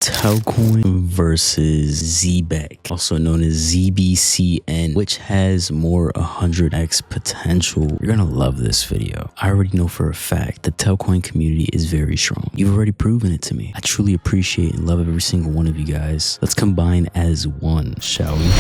Telcoin versus Zebec, also known as ZBCN, which has more 100x potential. You're gonna love this video. I already know for a fact the Telcoin community is very strong. You've already proven it to me. I truly appreciate and love every single one of you guys. Let's combine as one, shall we?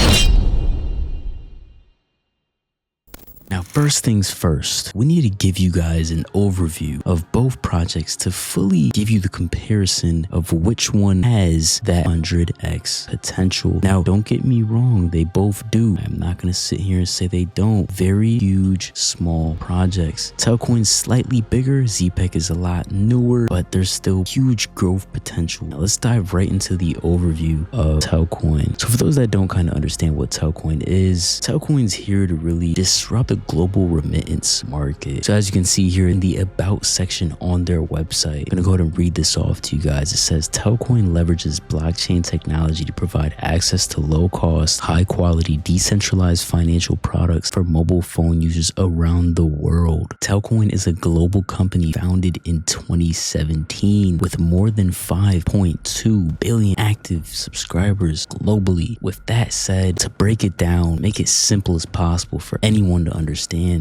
Now, first things first, we need to give you guys an overview of both projects to fully give you the comparison of which one has that 100x potential. Now, don't get me wrong, they both do. I'm not going to sit here and say they don't. Very huge, small projects. Telcoin's slightly bigger, Zebec is a lot newer, but there's still huge growth potential. Now, let's dive right into the overview of Telcoin. So for those that don't kind of understand what Telcoin is, Telcoin's here to really disrupt the global remittance market. So as you can see here in the about section on their website, I'm gonna go ahead and read this off to you guys. It says Telcoin leverages blockchain technology to provide access to low cost, high quality, decentralized financial products for mobile phone users around the world. Telcoin is a global company founded in 2017 with more than 5.2 billion active subscribers globally. With that said, to break it down, make it simple as possible for anyone to understand,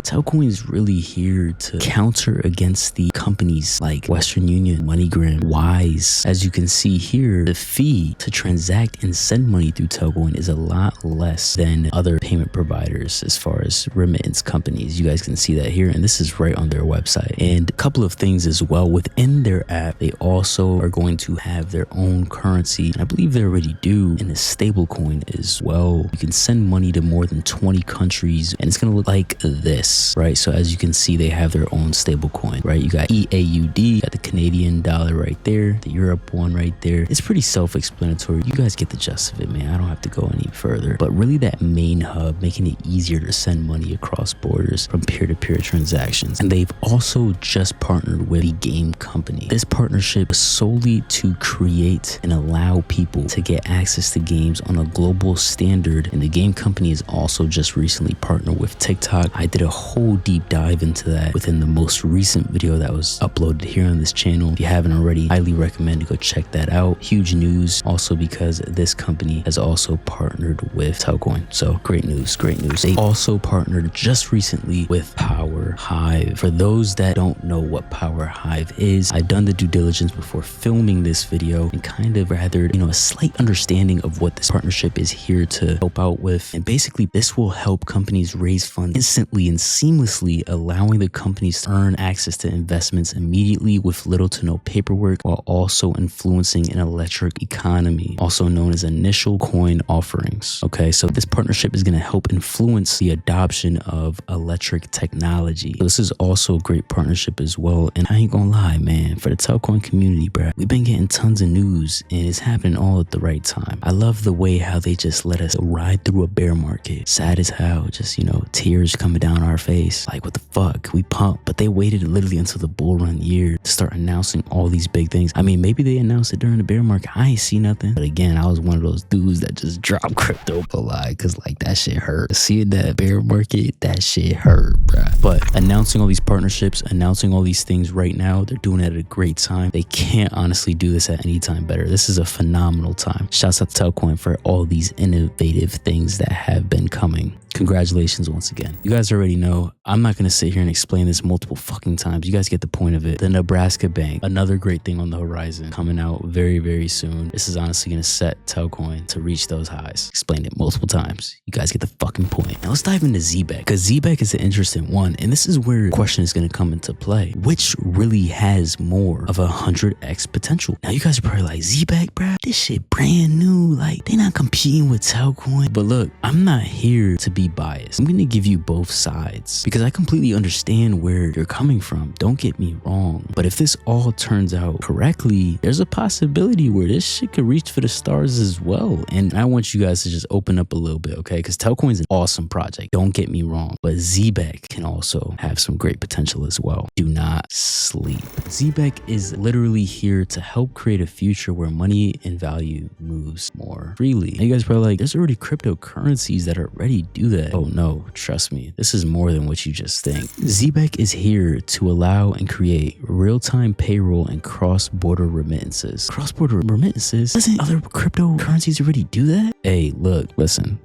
Telcoin is really here to counter against the companies like Western Union, MoneyGram, Wise. As you can see here, the fee to transact and send money through Telcoin is a lot less than other payment providers as far as remittance companies. You guys can see that here, and this is right on their website. And a couple of things as well, within their app, they also are going to have their own currency. I believe they already do in a stable coin as well. You can send money to more than 20 countries, and it's going to look like this, right? So as you can see, they have their own stable coin, right? You got EAUD, got the Canadian dollar right there, the Europe one right there. It's pretty self-explanatory. You guys get the gist of it, man. I don't have to go any further. But really that main hub, making it easier to send money across borders from peer-to-peer transactions. And they've also just partnered with the game company. This partnership is solely to create and allow people to get access to games on a global standard. And the game company has also just recently partnered with TikTok. I did a whole deep dive into that within the most recent video that was uploaded here on this channel. If you haven't already, highly recommend to go check that out. Huge news also because this company has also partnered with Telcoin. So great news, great news. They also partnered just recently with Power Hive. For those that don't know what Power Hive is, I've done the due diligence before filming this video and kind of gathered, a slight understanding of what this partnership is here to help out with. And basically this will help companies raise funds instantly and seamlessly, allowing the companies to earn access to investments immediately with little to no paperwork, while also influencing an electric economy, also known as initial coin offerings. Okay, so this partnership is going to help influence the adoption of electric technology. So this is also a great partnership as well. And I ain't gonna lie, man, for the Telcoin community, bruh, we've been getting tons of news and it's happening all at the right time. I love the way how they just let us ride through a bear market. Sad as hell, just, tears coming down our face. Like, what the fuck? We pumped, but they waited literally until the bull run year to start announcing all these big things. I mean, maybe they announced it during the bear market. I ain't see nothing. But again, I was one of those dudes that just dropped crypto a lot because like that shit hurt. Seeing that bear market, that shit hurt, bruh. But announcing all these partnerships, announcing all these things right now, they're doing it at a great time. They can't honestly do this at any time better. This is a phenomenal time. Shouts out to Telcoin for all these innovative things that have been coming. Congratulations once again. You guys already know, I'm not going to sit here and explain this multiple fucking times. You guys get the point of it. The Nebraska Bank, another great thing on the horizon, coming out very, very soon. This is honestly going to set Telcoin to reach those highs. Explained it multiple times. You guys get the fucking point. Now let's dive into Zebec, because Zebec is an interesting one. And this is where the question is going to come into play. Which really has more of 100x potential? Now you guys are probably like, Zebec, bruh, this shit brand new. Like, they not competing with Telcoin. But look, I'm not here to be biased. I'm going to give you both sides because I completely understand where you're coming from. Don't get me wrong. But if this all turns out correctly, there's a possibility where this shit could reach for the stars as well. And I want you guys to just open up a little bit, okay? Because Telcoin's an awesome project. Don't get me wrong. But Zebec can also have some great potential as well. Do not sleep. Zebec is literally here to help create a future where money and value moves more freely. And you guys are probably like, there's already cryptocurrencies that already do do that. Oh no, trust me, this is more than what you just think. Zebec is here to allow and create real-time payroll and cross-border remittances. Cross-border remittances? Doesn't other cryptocurrencies already do that? Hey, look, listen,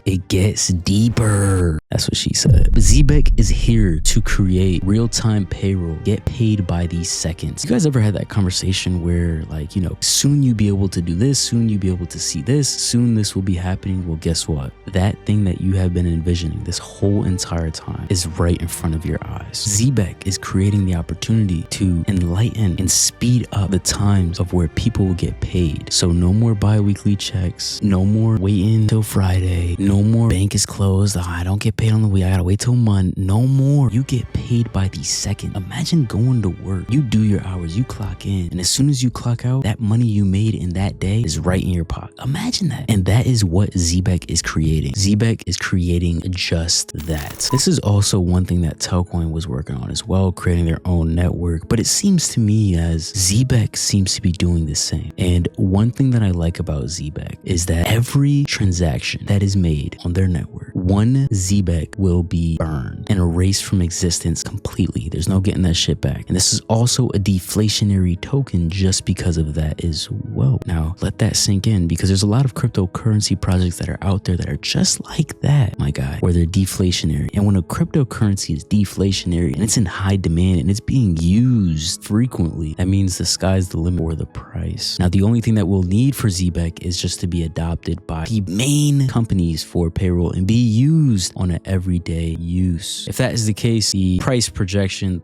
it gets deeper. That's what she said. But Zebec is here to create real-time payroll, get paid by the seconds. You guys ever had that conversation where, like, you know, soon you'll be able to do this, soon you'll be able to see this, soon this will be happening? Well, guess what? That thing that you have been envisioning this whole entire time is right in front of your eyes. Zebec is creating the opportunity to enlighten and speed up the times of where people will get paid. So no more bi-weekly checks, no more waiting till Friday, no more bank is closed, I don't get paid on the week, I gotta wait till Monday. No more. You get paid by the second. Imagine going to work, you do your hours, you clock in, and as soon as you clock out, that money you made in that day is right in your pocket. Imagine that. And that is what Zebec is creating. Zebec is creating just that. This is also one thing that Telcoin was working on as well, creating their own network, but it seems to me as Zebec seems to be doing the same. And one thing that I like about Zebec is that every transaction that is made on their network, one Zebec will be burned and erased from existence completely. There's no getting that shit back. And this is also a deflationary token just because of that as well. Now, let that sink in, because there's a lot of cryptocurrency projects that are out there that are just like that, my guy, where they're deflationary. And when a cryptocurrency is deflationary and it's in high demand and it's being used frequently, that means the sky's the limit or the price. Now, the only thing that we'll need for Zebec is just to be adopted by the main companies for payroll and be used on an everyday use. If that is the case, the price prediction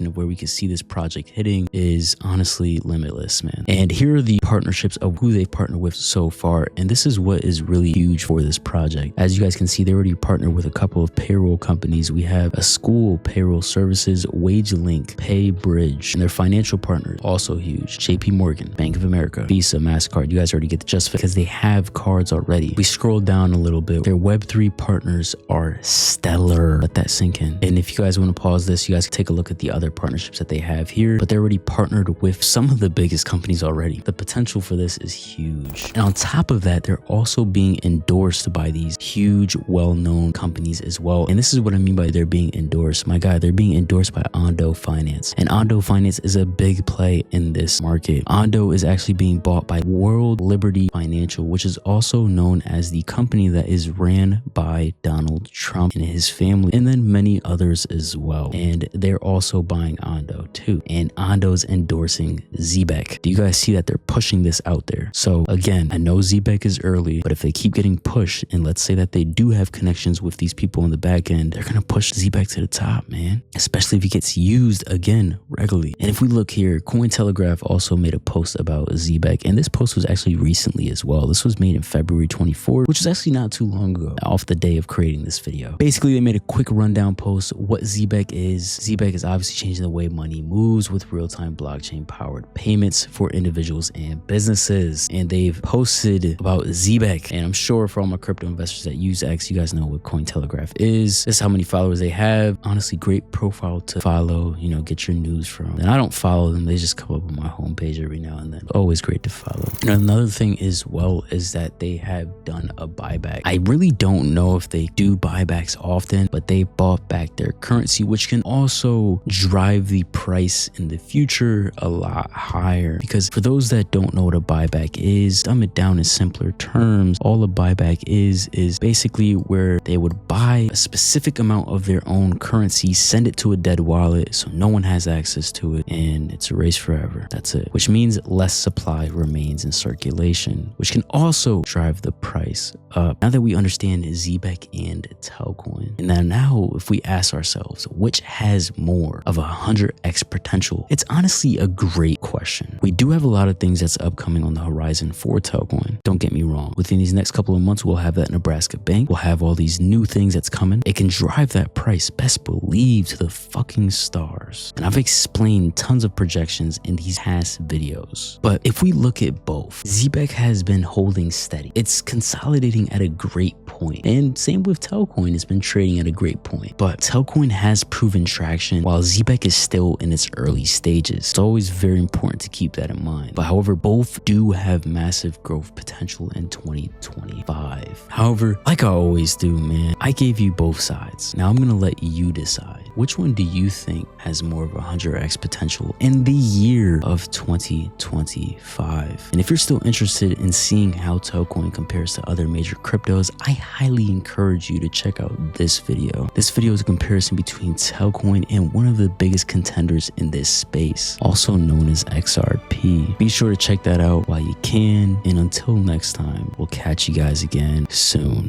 of where we can see this project hitting is honestly limitless, man. And here are the partnerships of who they've partnered with so far. And this is what is really huge for this project. As you guys can see, they already partnered with a couple of payroll companies. We have a school payroll services, WageLink, PayBridge, and their financial partners also huge. JP Morgan, Bank of America, Visa, MasterCard. You guys already get the just because they have cards already. We scroll down a little bit. Their Web3 partners are stellar. Let that sink in. And if you guys want to pause this, you guys can take a look at the other partnerships that they have here, but they're already partnered with some of the biggest companies already. The potential for this is huge. And on top of that, they're also being endorsed by these huge, well-known companies as well. And this is what I mean by they're being endorsed. My guy, they're being endorsed by Ondo Finance. And Ondo Finance is a big play in this market. Ondo is actually being bought by World Liberty Financial, which is also known as the company that is ran by Donald Trump and his family, and then many others as well. And they're also buying Ondo too. And Ondo's endorsing Zebec. Do you guys see that they're pushing this out there? So again, I know Zebec is early, but if they keep getting pushed, and let's say that they do have connections with these people in the back end, they're gonna push Zebec to the top, man. Especially if it gets used again regularly. And if we look here, Cointelegraph also made a post about Zebec, and this post was actually recently as well. This was made in February 24th, which is actually not too long ago, off the day of creating this video. Basically, they made a quick rundown post what Zebec is. Zebec is obviously changing the way money moves with real-time blockchain-powered payments for individuals and businesses. And they've posted about Zebec. And I'm sure for all my crypto investors that use X, you guys know what Cointelegraph is. This is how many followers they have. Honestly, great profile to follow, you know, get your news from. And I don't follow them. They just come up on my homepage every now and then. Always great to follow. And another thing as well is that they have done a buyback. I really don't know if they do buybacks often, but they bought back their currency, which can also drive the price in the future a lot higher. Because for those that don't know what a buyback is, dumb it down in simpler terms, all a buyback is basically where they would buy a specific amount of their own currency, send it to a dead wallet so no one has access to it, and it's erased forever. That's it. Which means less supply remains in circulation, which can also drive the price up. Now that we understand Zebec and Telcoin, and now if we ask ourselves which has more of 100x potential, it's honestly a great question. We do have a lot of things that's upcoming on the horizon for Telcoin. Don't get me wrong. Within these next couple of months, we'll have that Nebraska bank. We'll have all these new things that's coming. It can drive that price, best believe, to the fucking stars. And I've explained tons of projections in these past videos. But if we look at both, Zebec has been holding steady. It's consolidating at a great point. And And same with Telcoin, it's been trading at a great point. But Telcoin has proven traction while Zebec is still in its early stages. It's always very important to keep that in mind. But however, both do have massive growth potential in 2025. However, like I always do, man, I gave you both sides. Now I'm gonna let you decide. Which one do you think has more of 100x potential in the year of 2025? And if you're still interested in seeing how Telcoin compares to other major cryptos, I highly encourage you to check out this video. This video is a comparison between Telcoin and one of the biggest contenders in this space, also known as XRP. Be sure to check that out while you can. And until next time, we'll catch you guys again soon.